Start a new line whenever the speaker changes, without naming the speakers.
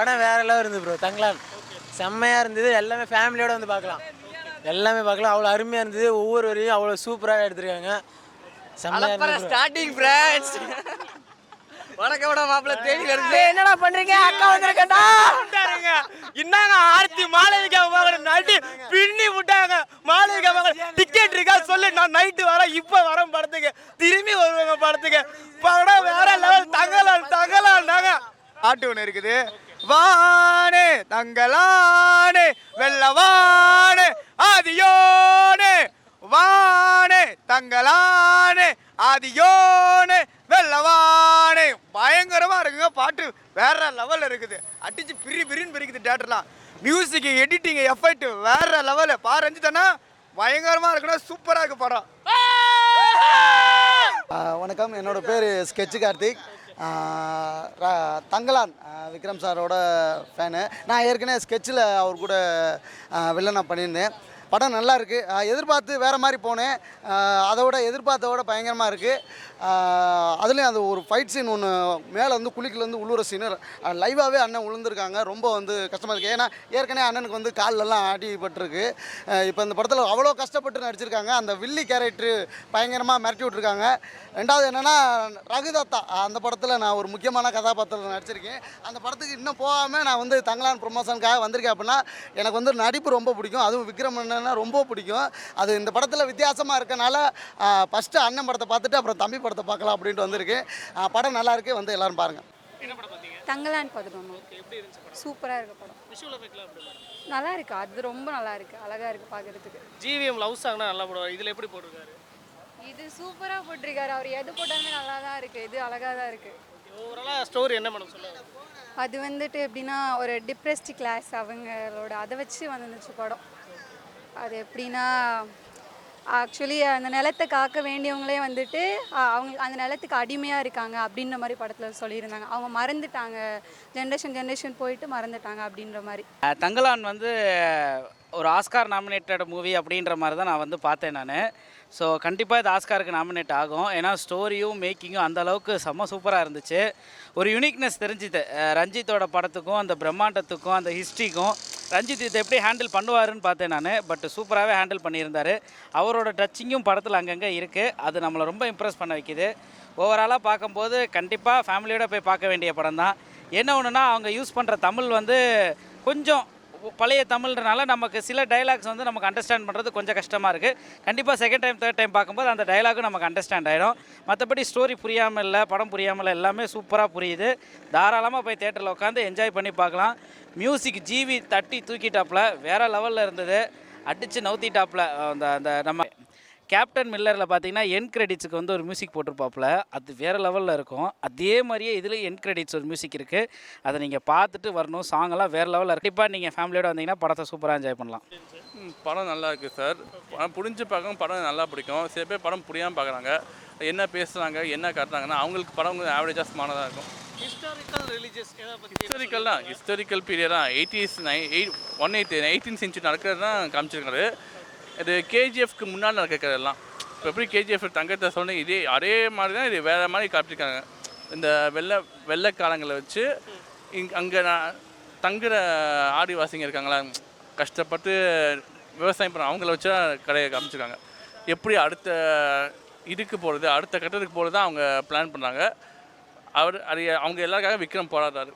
படம் வேற லெவல் இருந்து ப்ரோ. தங்கலான் செம்மையாக இருந்தது. எல்லாமே ஃபேமிலியோட வந்து பார்க்கலாம். எல்லாமே பார்க்கலாம். அவ்வளோ அருமையாக இருந்தது. ஒவ்வொரு வரையும் அவ்வளோ சூப்பராக எடுத்திருக்காங்க. செம்மையாக இருந்தது.
ஸ்டார்டிங் ஃப்ரெண்ட்ஸ் வணக்கம் மாப்பிள்ள தேடி வருது.
என்னடா பண்றீங்க? அக்கா வந்திருக்கேன்டா.
என்னங்க ஆர்த்தி மாளவிகா மகள் நடி பின்னி விட்டாங்க. மாளவிகா மகள் டிக்கெட் இருக்கா சொல்லி நான் நைட்டு வரேன், இப்போ வரேன் படத்துக்கு, திரும்பி வருவாங்க படத்துக்கு. படம் வேற லெவல். தங்கலான்னாங்க. பாட்டு ஒன்று இருக்குது. வானே தங்கலானே வெள்ளவானே ஆதியோனே, வானே தங்கலானே ஆதியோனே வெள்ளவானே. பயங்கரமா இருக்குங்க. பாட்டு வேற லெவல்ல இருக்குது. அடிச்சு பிரின்னு பிரிக்குது தியேட்டர்லாம். மியூசிக், எடிட்டிங், எஃபெக்ட் வேற லெவல். ரஞ்சிதனா பயங்கரமா இருக்குன்னா சூப்பரா இருக்கு படம்.
வணக்கம், என்னோட பேர் ஸ்கெட்ச் கார்த்திக். தங்கலான் விக்ரம் சாரோட ஃபேனு. நான் ஏற்கனவே ஸ்கெட்சில் அவர் கூட வில்லனா பண்ணியிருந்தேன். படம் நல்லா இருக்குது. எதிர்பார்த்து வேறு மாதிரி போனேன். அதோட எதிர்பார்த்தோட பயங்கரமாக இருக்குது. அதுலேயும் அது ஒரு ஃபைட் சீன் ஒன்று, மேலே வந்து குளிக்கிலேருந்து உள்ளூர சீனு லைவாகவே அண்ணன் விழுந்திருக்காங்க. ரொம்ப வந்து கஷ்டமாக இருக்குது. ஏன்னா ஏற்கனவே அண்ணனுக்கு வந்து கால்லெல்லாம் அடிபட்டிருக்கு. இப்போ இந்த படத்தில் அவ்வளோ கஷ்டப்பட்டு நடிச்சிருக்காங்க. அந்த வில்லி கேரக்டரு பயங்கரமாக மிரட்டி விட்ருக்காங்க. ரெண்டாவது என்னென்னா ரகுதத்தா, அந்த படத்தில் நான் ஒரு முக்கியமான கதாபாத்திரத்தில் நடிச்சிருக்கேன். அந்த படத்துக்கு இன்னும் போகாமல் நான் வந்து தங்கலான் ப்ரொமோஷனுக்காக வந்திருக்கேன். அப்படின்னா எனக்கு வந்து நடிப்பு ரொம்ப பிடிக்கும். அதுவும் விக்ரம் அண்ணன்னா ரொம்ப பிடிக்கும். அது இந்த படத்தில் வித்தியாசமாக இருக்கனால ஃபஸ்ட்டு அண்ணன் படத்தை பார்த்துட்டு அப்புறம் தம்பி படத்தை பார்க்கலாம் அப்படின்ட்டு வந்திருக்கு. படம் நல்லா இருக்கு, வந்து எல்லாரும் பாருங்க.
தங்கலான் பார்த்துட்டோம். சூப்பராக இருக்கு படம். நல்லா இருக்கு. அது ரொம்ப நல்லா இருக்கு. அழகா இருக்கு பார்க்கறதுக்கு.
ஜிவிஎம் லவ் சாங்னா நல்லா போடுவார். இதில் எப்படி போட்டிருக்காரு?
இது சூப்பராக போட்டிருக்காரு. அவர் எது போட்டாலுமே நல்லா தான் இருக்கு. இது அழகாக தான் இருக்கு.
ஓவராலாக ஸ்டோரி என்ன மேடம் சொல்லுவாங்க?
அது வந்துட்டு எப்படின்னா ஒரு டிப்ரெஸ்ட் கிளாஸ் அவங்களோட அதை வச்சு வந்துருந்துச்சு படம். அது எப்படின்னா ஆக்சுவலி அந்த நிலத்தை காக்க வேண்டியவங்களே வந்துட்டு அவங்க அந்த நிலத்துக்கு அடிமையாக இருக்காங்க அப்படின்ற மாதிரி படத்தில் சொல்லியிருந்தாங்க. அவங்க மறந்துட்டாங்க, ஜென்ரேஷன் போயிட்டு மறந்துட்டாங்க அப்படின்ற மாதிரி.
தங்கலான் வந்து ஒரு ஆஸ்கார் நாமினேட்டட் மூவி அப்படின்ற மாதிரி தான் நான் வந்து பார்த்தேன் நான். ஸோ கண்டிப்பாக இது ஆஸ்காருக்கு நாமினேட் ஆகும். ஏன்னா ஸ்டோரியும் மேக்கிங்கும் அந்த அளவுக்கு செம்ம சூப்பராக இருந்துச்சு. ஒரு யூனிக்னஸ் தெரிஞ்சுது ரஞ்சித்தோட படத்துக்கும் அந்த பிரம்மாண்டத்துக்கும் அந்த ஹிஸ்ட்ரிக்கும். ரஞ்சித் இதை எப்படி ஹேண்டில் பண்ணுவாருன்னு பார்த்தேன் நான். பட் சூப்பராகவே ஹேண்டில் பண்ணியிருந்தார். அவரோட டச்சிங்கும் படத்தில் அங்கங்கே இருக்குது. அது நம்மளை ரொம்ப இம்ப்ரெஸ் பண்ண வைக்கிது. ஓவராலாக பார்க்கும்போது கண்டிப்பாக ஃபேமிலியோடு போய் பார்க்க வேண்டிய படம் தான். என்ன ஒன்றுனா அவங்க யூஸ் பண்ணுற தமிழ் வந்து கொஞ்சம் பழைய தமிழ்ன்றனால நமக்கு சில டைலாக்ஸ் வந்து நமக்கு அண்டர்ஸ்டாண்ட் பண்ணுறது கொஞ்சம் கஷ்டமாக இருக்குது. கண்டிப்பாக செகண்ட் டைம் தேர்ட் டைம் பார்க்கும்போது அந்த டைலாகும் நமக்கு அண்டர்ஸ்டாண்ட் ஆகிடும். மற்றபடி ஸ்டோரி புரியாமல் இல்லை, படம் புரியாமல் எல்லாமே சூப்பராக புரியுது. தாராளமாக போய் தேட்டரில் உட்காந்து என்ஜாய் பண்ணி பார்க்கலாம். மியூசிக் ஜிவி தட்டி தூக்கிட்டாப்பில் வேறு லெவலில் இருந்தது. அடித்து நவுத்திட்டாப்பில். அந்த நம்ம கேப்டன் மில்லரில் பார்த்தீங்கன்னா என் கிரெடிட்ஸுக்கு வந்து ஒரு மியூசிக் போட்டிருப்பாப்புல, அது வேறு லெவலில் இருக்கும். அதே மாதிரியே இதில் என் கிரெடிட்ஸ் ஒரு மியூசிக் இருக்குது. அதை நீங்கள் பார்த்துட்டு வரணும். சாங்கெல்லாம் வேறு லெவலில் இருக்குது. கண்டிப்பாக நீங்கள் ஃபேமிலியோடு வந்தீங்கன்னா படத்தை சூப்பராக என்ஜாய் பண்ணலாம்.
படம் நல்லா இருக்குது சார். படம் புரிஞ்சு பார்க்கவும் படம் நல்லா பிடிக்கும். சில பேர் படம் புரியாமல் பார்க்குறாங்க. என்ன பேசுகிறாங்க, என்ன காட்டுறாங்கன்னா அவங்களுக்கு படம் கொஞ்சம் ஆவரேஜாக ஸ்மானாக தான் இருக்கும். ஹிஸ்டாரிக்கல் பீரியட் தான். 18th சென்ச்சுரி நடக்கிறது தான் காமிச்சிருக்காரு. இது கேஜிஎஃப்க்கு முன்னாடி நடக்கிறது எல்லாம். இப்போ எப்படி கேஜிஎஃப் தங்கத்தை சொன்னேன், இதே அதே மாதிரி தான் இது வேறு மாதிரி காட்டியிருக்காங்க. இந்த வெள்ளை காலங்களை வச்சு அங்கே தங்குற ஆதிவாசிங்க இருக்காங்களா, கஷ்டப்பட்டு விவசாயம் பண்ண அவங்கள வச்சு கடையை காமிச்சிருக்காங்க. எப்படி அடுத்த இதுக்கு போகிறது, அடுத்த கட்டத்துக்கு போகிறது தான் அவங்க பிளான் பண்ணுறாங்க. அவங்க எல்லாருக்காக விக்ரம் போராடுறாரு.